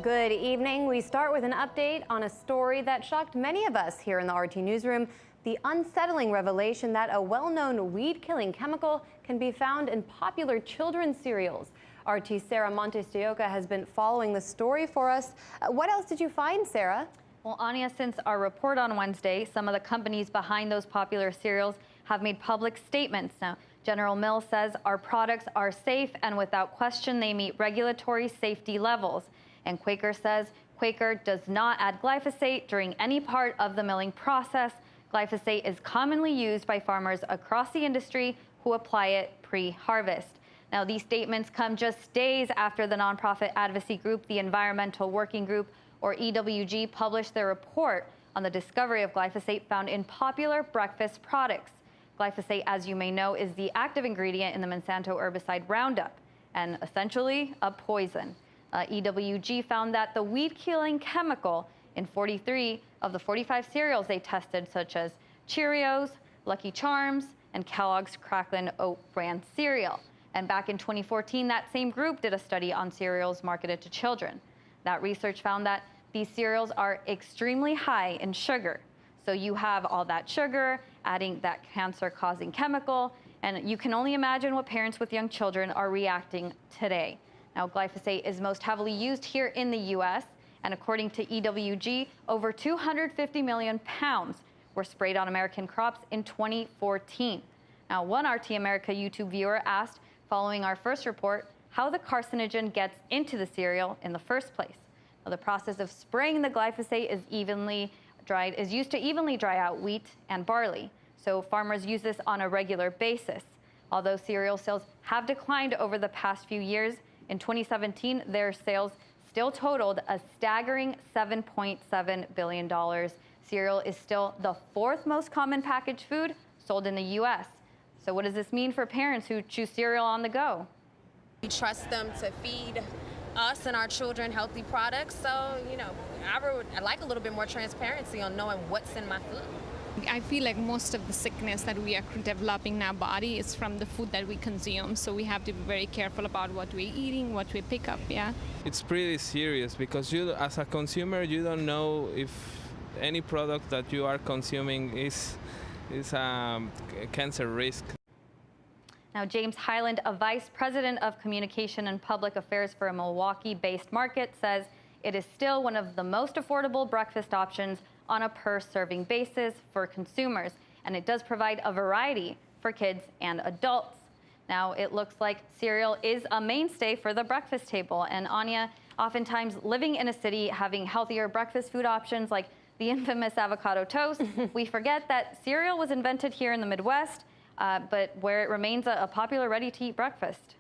Good evening. We start with an update on a story that shocked many of us here in the RT Newsroom. The unsettling revelation that a well-known weed-killing chemical can be found in popular children's cereals. RT's Sarah Montes de Oca has been following the story for us. What else did you find, Sarah? Well, Anya, since our report on Wednesday, some of the companies behind those popular cereals have made public statements. Now, General Mills says our products are safe and without question they meet regulatory safety levels. And Quaker says Quaker does not add glyphosate during any part of the milling process. Glyphosate is commonly used by farmers across the industry who apply it pre-harvest. Now, these statements come just days after the nonprofit advocacy group, the Environmental Working Group, or EWG, published their report on the discovery of glyphosate found in popular breakfast products. Glyphosate, as you may know, is the active ingredient in the Monsanto herbicide Roundup, and essentially a poison. EWG found that the weed-killing chemical in 43 of the 45 cereals they tested, such as Cheerios, Lucky Charms, and Kellogg's Cracklin Oat brand cereal. And back in 2014, that same group did a study on cereals marketed to children. That research found that these cereals are extremely high in sugar. So you have all that sugar, adding that cancer-causing chemical, and you can only imagine what parents with young children are reacting today. Now, glyphosate is most heavily used here in the U.S., and according to EWG, over 250 million pounds were sprayed on American crops in 2014. Now, one RT America YouTube viewer asked, following our first report, how the carcinogen gets into the cereal in the first place. Now, the process of spraying the glyphosate is used to evenly dry out wheat and barley. So farmers use this on a regular basis. Although cereal sales have declined over the past few years, in 2017, their sales still totaled a staggering $7.7 billion. Cereal is still the fourth most common packaged food sold in the U.S. So what does this mean for parents who choose cereal on the go? We trust them to feed us and our children healthy products. So, I like a little bit more transparency on knowing what's in my food. I feel like most of the sickness that we are developing in our body is from the food that we consume. So we have to be very careful about what we're eating, what we pick up, yeah. It's pretty serious because you, as a consumer, you don't know if any product that you are consuming is a cancer risk. Now, James Highland, a vice president of communication and public affairs for a Milwaukee-based market, says it is still one of the most affordable breakfast options on a per-serving basis for consumers, and it does provide a variety for kids and adults. Now, it looks like cereal is a mainstay for the breakfast table, and Anya, oftentimes living in a city having healthier breakfast food options like the infamous avocado toast, we forget that cereal was invented here in the Midwest, but where it remains a popular ready-to-eat breakfast.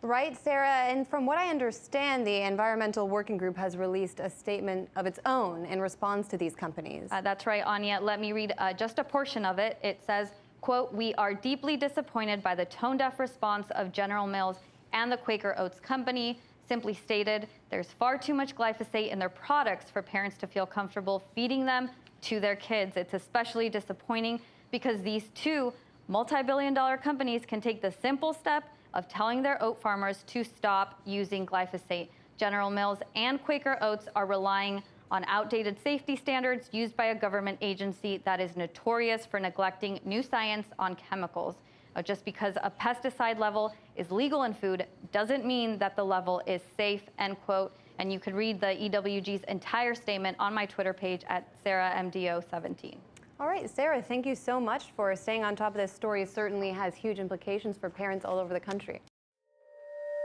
Right, Sarah, and from what I understand, the Environmental Working Group has released a statement of its own in response to these companies. That's right, Anya. Let me read just a portion of it. It says, quote, "We are deeply disappointed by the tone-deaf response of General Mills and the Quaker Oats Company. Simply stated, there's far too much glyphosate in their products for parents to feel comfortable feeding them to their kids. It's especially disappointing because these two multi-billion-dollar companies can take the simple step of telling their oat farmers to stop using glyphosate. General Mills and Quaker Oats are relying on outdated safety standards used by a government agency that is notorious for neglecting new science on chemicals. Just because a pesticide level is legal in food doesn't mean that the level is safe," end quote. And you can read the EWG's entire statement on my Twitter page at SarahMDO17. All right, Sarah, thank you so much for staying on top of this story. It certainly has huge implications for parents all over the country.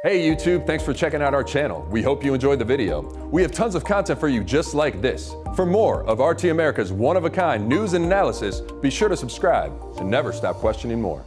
Hey YouTube, thanks for checking out our channel. We hope you enjoyed the video. We have tons of content for you just like this. For more of RT America's one-of-a-kind news and analysis, be sure to subscribe and never stop questioning more.